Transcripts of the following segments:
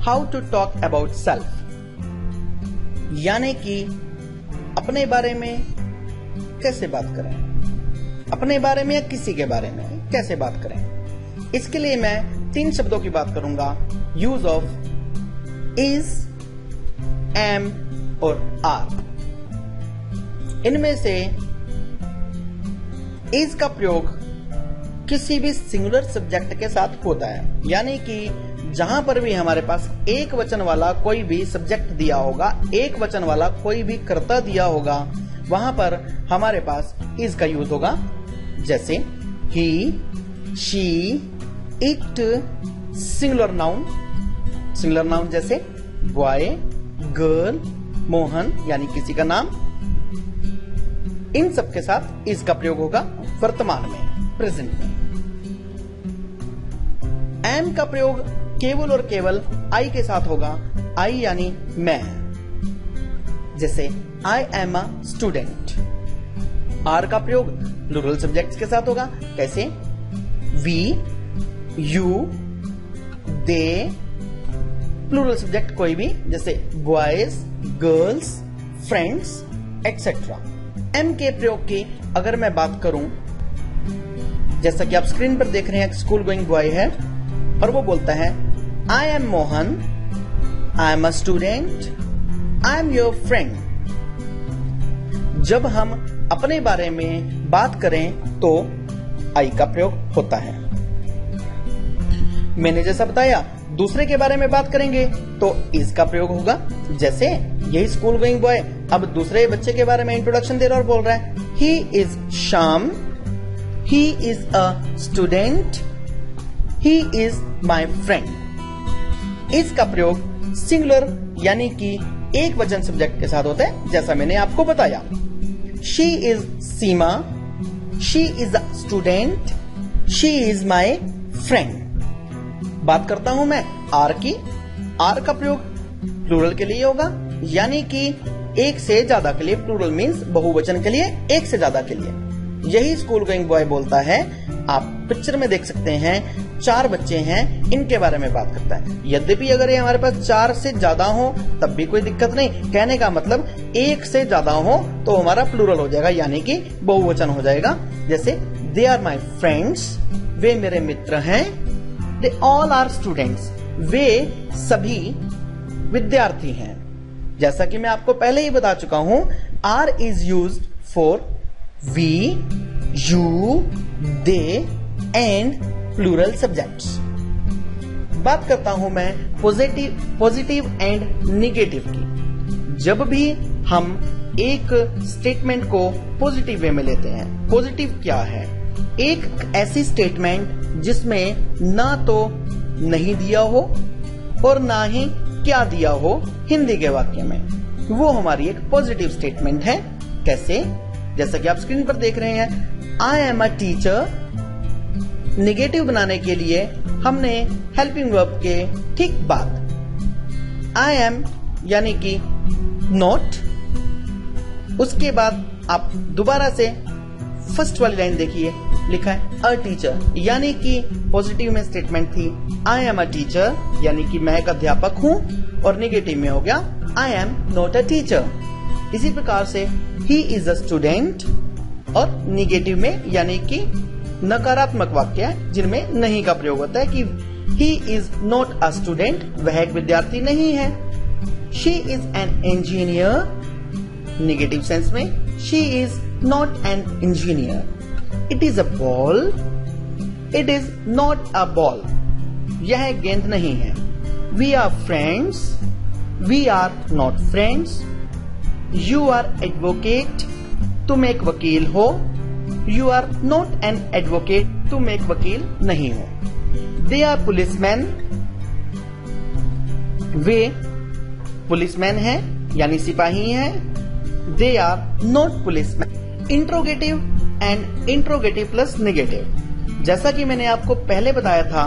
How to talk about self, यानी कि अपने बारे में कैसे बात करें, अपने बारे में या किसी के बारे में कैसे बात करें। इसके लिए मैं 3 शब्दों की बात करूंगा, यूज ऑफ इज, एम और आर। इनमें से इज का प्रयोग किसी भी सिंगुलर सब्जेक्ट के साथ होता है, यानी कि जहां पर भी हमारे पास एक वचन वाला कोई भी सब्जेक्ट दिया होगा, एक वचन वाला कोई भी कर्ता दिया होगा, वहां पर हमारे पास इज का यूज होगा। जैसे ही, शी, इट, सिंगुलर नाउन जैसे बॉय, गर्ल, मोहन यानी किसी का नाम, इन सब के साथ इज का प्रयोग होगा वर्तमान में, प्रेजेंट में। एम का प्रयोग केवल और केवल आई के साथ होगा, आई यानी मैं, जैसे I am a student. Are का प्रयोग प्लूरल सब्जेक्ट्स के साथ होगा, कैसे we, you, they, plural subject कोई भी, जैसे boys, girls, friends etcetera. Am के प्रयोग की अगर मैं बात करूं, जैसा कि आप स्क्रीन पर देख रहे हैं, स्कूल गोइंग बॉय है और वो बोलता है I am Mohan, I am a student, I am your friend. जब हम अपने बारे में बात करें तो आई का प्रयोग होता है। मैंने जैसा बताया, दूसरे के बारे में बात करेंगे तो इज का प्रयोग होगा, जैसे यही स्कूल गोइंग बॉय अब दूसरे बच्चे के बारे में इंट्रोडक्शन दे रहा और बोल रहा है he is Shyam, he is a student, he is my friend. Is का प्रयोग सिंगुलर यानी कि एक वचन सब्जेक्ट के साथ होता है, जैसा मैंने आपको बताया। She is Seema, she is a student, she is my friend. बात करता हूं मैं आर की। आर का प्रयोग प्लूरल के लिए होगा, यानी कि एक से ज्यादा के लिए, प्लूरल मीन्स बहुवचन के लिए, एक से ज्यादा के लिए। यही स्कूल गोइंग बॉय बोलता है। आप पिक्चर में देख सकते हैं 4 बच्चे हैं, इनके बारे में बात करता है। यद्यपि अगर ये हमारे पास 4 से ज्यादा हो तब भी कोई दिक्कत नहीं, कहने का मतलब एक से ज्यादा हो तो हमारा प्लूरल हो जाएगा, यानी कि बहुवचन हो जाएगा। जैसे दे आर माई फ्रेंड्स, वे मेरे मित्र हैं। दे ऑल आर स्टूडेंट्स, वे सभी विद्यार्थी हैं। जैसा कि मैं आपको पहले ही बता चुका हूं, are is used for we, you, they and plural subjects. बात करता हूं मैं पॉजिटिव एंड निगेटिव की। जब भी हम एक स्टेटमेंट को पॉजिटिव वे में लेते हैं, पॉजिटिव क्या है? एक ऐसी स्टेटमेंट जिसमें ना तो नहीं दिया हो और ना ही क्या दिया हो हिंदी के वाक्य में, वो हमारी एक पॉजिटिव स्टेटमेंट है। कैसे? जैसा कि आप स्क्रीन पर देख रहे हैं, आई एम अ टीचर। निगेटिव बनाने के लिए हमने हेल्पिंग वर्ब के ठीक बाद आई एम यानी कि नॉट, उसके बाद आप दोबारा से फर्स्ट वाली लाइन देखिए, लिखा है अ टीचर, यानी कि पॉजिटिव में स्टेटमेंट थी आई एम अ टीचर, यानी कि मैं एक अध्यापक हूं, और निगेटिव में हो गया आई एम नॉट अ टीचर। इसी प्रकार से ही इज अ स्टूडेंट, और निगेटिव में यानी कि नकारात्मक वाक्य जिनमें नहीं का प्रयोग होता है कि he is not a student, वह एक विद्यार्थी नहीं है। She is an engineer, negative sense में she is not an engineer. It is a ball, it is not a ball, यह गेंद नहीं है। We are friends, we are not friends. You are advocate, तुम एक वकील हो। You are not an advocate, तुम एक वकील नहीं हो। दे आर पुलिसमैन, वे पुलिसमैन हैं यानी सिपाही हैं। They are not policeman. Interrogative and interrogative plus negative, जैसा कि मैंने आपको पहले बताया था,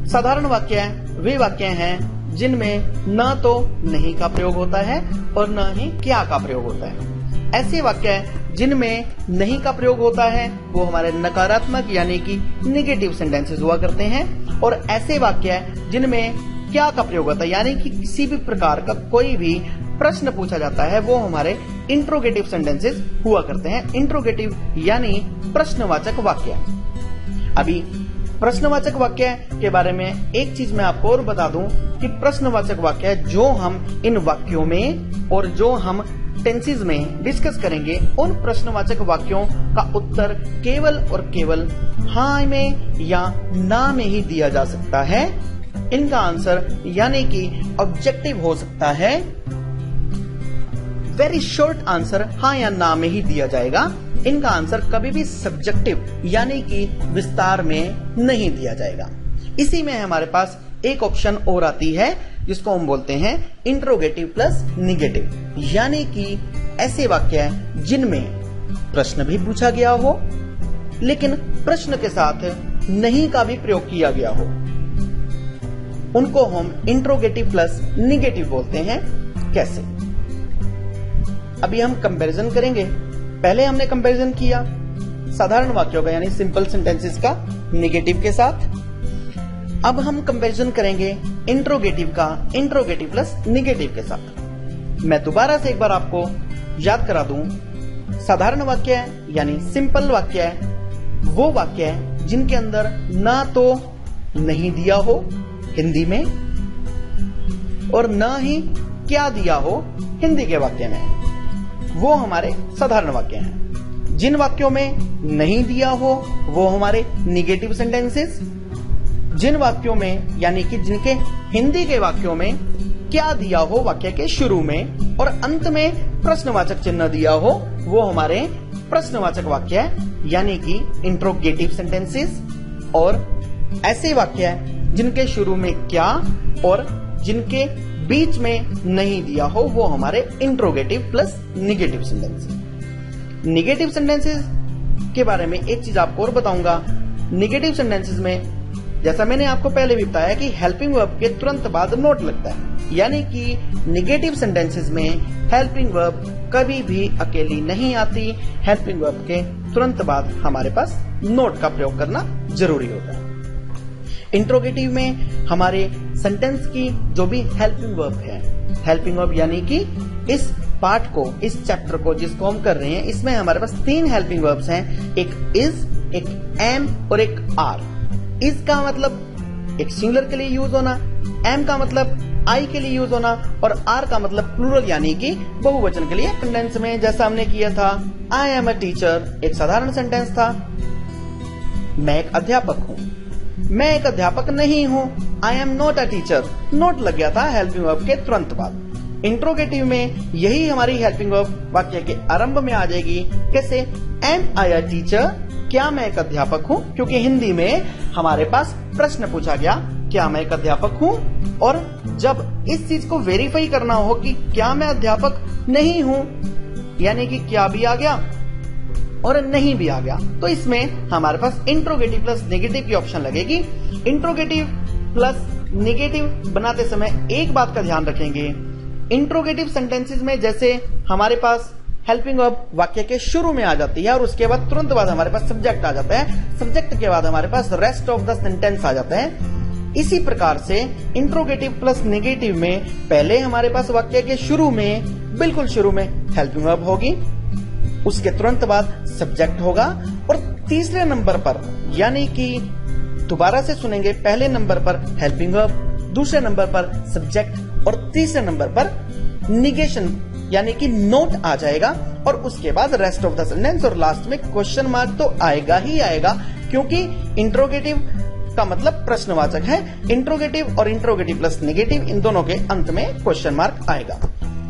साधारण वाक्य वे वाक्य हैं जिनमें न तो नहीं का प्रयोग होता है और न ही क्या का प्रयोग होता है। ऐसे वाक्य जिनमें नहीं का प्रयोग होता है वो हमारे नकारात्मक यानी कि नेगेटिव सेंटेंसेस हुआ करते हैं, और ऐसे वाक्य जिनमें क्या का प्रयोग होता है, यानी कि किसी भी प्रकार का कोई भी प्रश्न पूछा जाता है वो हमारे इंट्रोगेटिव सेंटेंसेस हुआ करते हैं। इंट्रोगेटिव यानी प्रश्नवाचक वाक्य। अभी प्रश्नवाचक वाक्य के बारे में एक चीज मैं आपको और बता दूं कि प्रश्नवाचक वाक्य जो हम इन वाक्यों में और जो हम टेंसेस में डिस्कस करेंगे, उन प्रश्नवाचक वाक्यों का उत्तर केवल और केवल हाँ में या ना में ही दिया जा सकता है। इनका आंसर यानी कि ऑब्जेक्टिव हो सकता है, वेरी शॉर्ट आंसर हाँ या ना में ही दिया जाएगा। इनका आंसर कभी भी सब्जेक्टिव यानी कि विस्तार में नहीं दिया जाएगा। इसी में हमारे पास एक ऑप्शन और आती है जिसको हम बोलते हैं इंट्रोगेटिव प्लस निगेटिव, यानी कि ऐसे वाक्य जिनमें प्रश्न भी पूछा गया हो लेकिन प्रश्न के साथ नहीं का भी प्रयोग किया गया हो, उनको हम इंट्रोगेटिव प्लस निगेटिव बोलते हैं। कैसे? अभी हम कंपैरिजन करेंगे। पहले हमने कंपैरिजन किया साधारण वाक्यों का यानी सिंपल सेंटेंसेस का निगेटिव के साथ। अब हम कंपैरिजन करेंगे इंट्रोगेटिव का इंट्रोगेटिव प्लस निगेटिव के साथ। मैं दोबारा से एक बार आपको याद करा दूं, साधारण वाक्य यानी सिंपल वाक्य वो वाक्य है जिनके अंदर ना तो नहीं दिया हो हिंदी में और ना ही क्या दिया हो हिंदी के वाक्य में, वो हमारे साधारण वाक्य हैं। जिन वाक्यों में नहीं दिया हो वो हमारे निगेटिव सेंटेंसेस। जिन वाक्यों में यानी कि जिनके हिंदी के वाक्यों में क्या दिया हो वाक्य के शुरू में और अंत में प्रश्नवाचक चिन्ह दिया हो, वो हमारे प्रश्नवाचक वाक्य है यानी कि इंट्रोगेटिव सेंटेंसेस। और ऐसे वाक्य जिनके शुरू में क्या और जिनके बीच में नहीं दिया हो वो हमारे interrogative plus negative sentences. Negative sentences के बारे में एक चीज आपको और बताऊंगा। निगेटिव सेंटेंसेस में जैसा मैंने आपको पहले भी बताया कि हेल्पिंग वर्ब के तुरंत बाद नोट लगता है, यानी कि निगेटिव सेंटेंसेस में हेल्पिंग वर्ब कभी भी अकेली नहीं आती। हेल्पिंग वर्ब के तुरंत बाद हमारे पास नोट का प्रयोग करना जरूरी होता है। इंट्रोगेटिव में हमारे सेंटेंस की जो भी हेल्पिंग वर्ब है, हेल्पिंग वर्ब यानी कि इस पार्ट को, इस चैप्टर को जिसको हम कर रहे हैं, इसमें हमारे पास 3 हेल्पिंग वर्ब्स हैं, एक इज, एक एम और एक आर। इज का मतलब एक सिंगुलर के लिए यूज होना, एम का मतलब आई के लिए यूज होना और आर का मतलब प्लूरल यानी कि बहुवचन के लिए। सेंटेंस में जैसा हमने किया था आई एम अ टीचर, एक साधारण सेंटेंस था। मैं एक अध्यापक हूँ, मैं एक अध्यापक नहीं हूँ, आई am not a teacher, note लग गया था हेल्पिंग वर्ब के तुरंत बाद। इंट्रोगेटिव में यही हमारी हेल्पिंग वर्ब वाक्य के आरंभ में आ जाएगी। कैसे? एम आई अ टीचर, क्या मैं एक अध्यापक हूँ, क्योंकि हिंदी में हमारे पास प्रश्न पूछा गया क्या मैं एक अध्यापक हूँ, और जब इस चीज को वेरीफाई करना हो कि क्या मैं अध्यापक नहीं हूँ यानी कि क्या भी आ गया और नहीं भी आ गया, तो इसमें हमारे पास इंट्रोगेटिव प्लस नेगेटिव की ऑप्शन लगेगी। इंट्रोगेटिव प्लस नेगेटिव बनाते समय एक बात का ध्यान रखेंगे, इंट्रोगेटिव सेंटेंसेस में जैसे हमारे पास हेल्पिंग वर्ब वाक्य के शुरू में आ जाती है और उसके बाद तुरंत बाद हमारे पास सब्जेक्ट आ जाता है, सब्जेक्ट के बाद हमारे पास रेस्ट ऑफ द सेंटेंस आ जाता है। इसी प्रकार से इंट्रोगेटिव प्लस नेगेटिव में पहले हमारे पास वाक्य के शुरू में, बिल्कुल शुरू में हेल्पिंग वर्ब होगी, उसके तुरंत बाद सब्जेक्ट होगा और तीसरे नंबर पर यानी कि दोबारा से सुनेंगे, पहले नंबर पर हेल्पिंग वर्ब, दूसरे नंबर पर सब्जेक्ट और तीसरे नंबर पर निगेशन यानी कि नोट आ जाएगा और उसके बाद रेस्ट ऑफ द सेंटेंस और लास्ट में क्वेश्चन मार्क तो आएगा ही आएगा, क्योंकि इंट्रोगेटिव का मतलब प्रश्नवाचक है। इंट्रोगेटिव और इंट्रोगेटिव प्लस नेगेटिव इन दोनों के अंत में क्वेश्चन मार्क आएगा।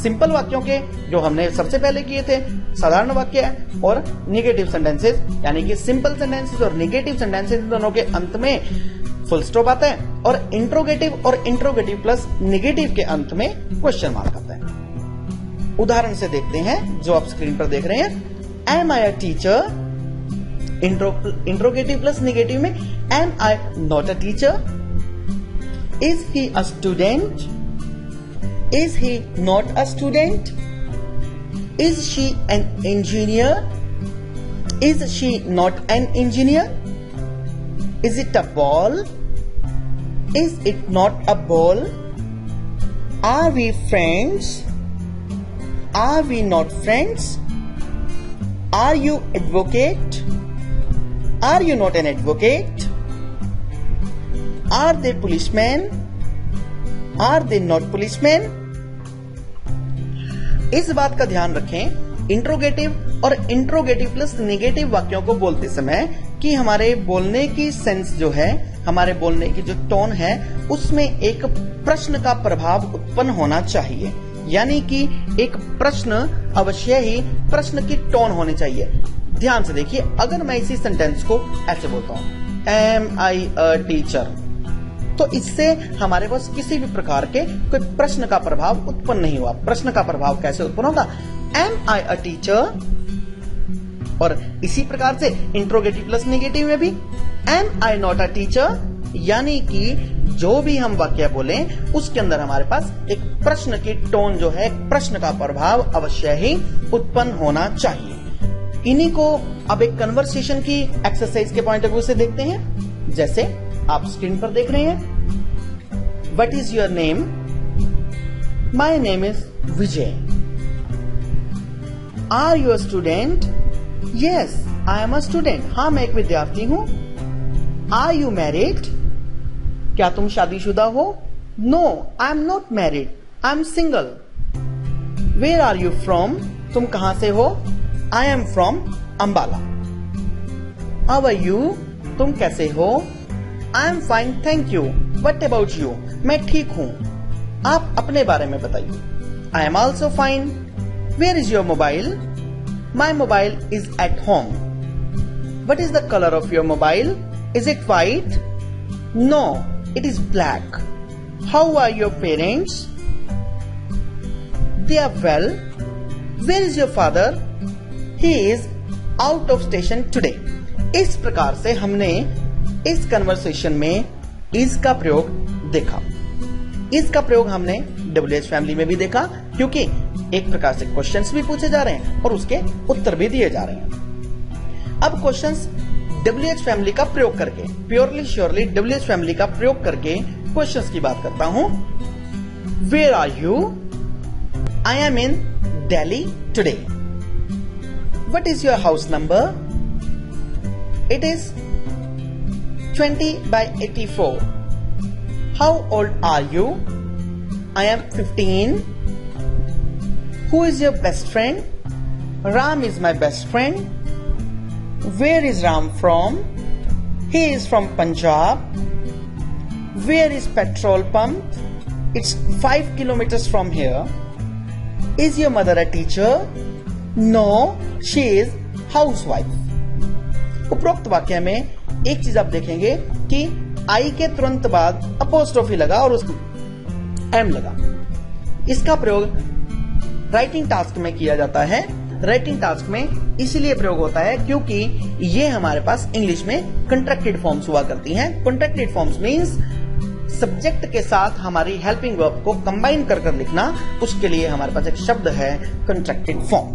सिंपल वाक्यों के जो हमने सबसे पहले किए थे साधारण वाक्य और नेगेटिव सेंटेंसेस यानी कि सिंपल सेंटेंसेस और नेगेटिव सेंटेंसेस इन दोनों के अंत में फुल स्टॉप आता है और इंट्रोगेटिव प्लस नेगेटिव के अंत में क्वेश्चन मार्क आता है। उदाहरण से देखते हैं जो आप स्क्रीन पर देख रहे हैं। Am I a teacher, interrogative plus negative में am I not a teacher, is he a student, is he not a student, is she an engineer, is she not an engineer, is it a ball, Is it not a ball? Are we friends? Are we not friends? Are you advocate? Are you not an advocate? Are they policemen? Are they not policemen? इस बात का ध्यान रखें interrogative और interrogative plus negative वाक्यों को बोलते समय कि हमारे बोलने की सेंस जो है, हमारे बोलने की जो टोन है, उसमें एक प्रश्न का प्रभाव उत्पन्न होना चाहिए। यानी कि एक प्रश्न अवश्य ही प्रश्न की टोन होनी चाहिए। ध्यान से देखिए, अगर मैं इसी सेंटेंस को ऐसे बोलता हूं, एम आई अ टीचर, तो इससे हमारे पास किसी भी प्रकार के कोई प्रश्न का प्रभाव उत्पन्न नहीं हुआ। प्रश्न का प्रभाव कैसे उत्पन्न होगा? Am I a teacher. और इसी प्रकार से इंट्रोगेटिव प्लस नेगेटिव में भी am I not a teacher, यानी कि जो भी हम वाक्य बोलें उसके अंदर हमारे पास एक प्रश्न की टोन जो है, प्रश्न का प्रभाव अवश्य ही उत्पन्न होना चाहिए। इन्हीं को अब एक कन्वर्सेशन की एक्सरसाइज के पॉइंट ऑफ व्यू से देखते हैं। जैसे आप स्क्रीन पर देख रहे हैं, what is your name? My name is Vijay. Are you a student? Yes, I am a student. हाँ, मैं एक विद्यार्थी हूं। Are you married? क्या तुम शादीशुदा हो? No, I am not married, I am single. Where are you from? तुम कहां से हो? I am from Ambala. How are you? तुम कैसे हो? I am fine, thank you. What about you? मैं ठीक हूं। आप अपने बारे में बताइए। I am also fine. Where is your mobile? My mobile is at home. What is the colour of your mobile? Is it white? No, it is black. How are your parents? They are well. Where is your father? He is out of station today. इस प्रकार से हमने इस conversation में is का प्रयोग देखा। is का प्रयोग हमने WH फैमिली में भी देखा, क्योंकि एक प्रकार से क्वेश्चंस भी पूछे जा रहे हैं और उसके उत्तर भी दिए जा रहे हैं। अब क्वेश्चंस WH फैमिली का प्रयोग करके, प्योरली श्योरली WH फैमिली का प्रयोग करके क्वेश्चंस की बात करता हूं। Where are you? I am in Delhi today. What is your house number? It is 20/84। How old are you? I am 15। Who is your best friend? Ram is my best friend. Where is Ram from? He is from Punjab. Where is petrol pump? It's 5 kilometers from here. Is your mother a teacher? No, she is housewife. उपरोक्त वाक्य में एक चीज आप देखेंगे कि आई के तुरंत बाद अपोस्ट्रोफी लगा और उसको एम लगा। इसका प्रयोग राइटिंग टास्क में किया जाता है। राइटिंग टास्क में इसलिए प्रयोग होता है क्योंकि ये हमारे पास इंग्लिश में कंट्रैक्टेड फॉर्म्स हुआ करती हैं। कंट्रैक्टेड फॉर्म्स मींस सब्जेक्ट के साथ हमारी हेल्पिंग वर्ब को कंबाइन कर लिखना। उसके लिए हमारे पास एक शब्द है कंट्रैक्टेड फॉर्म।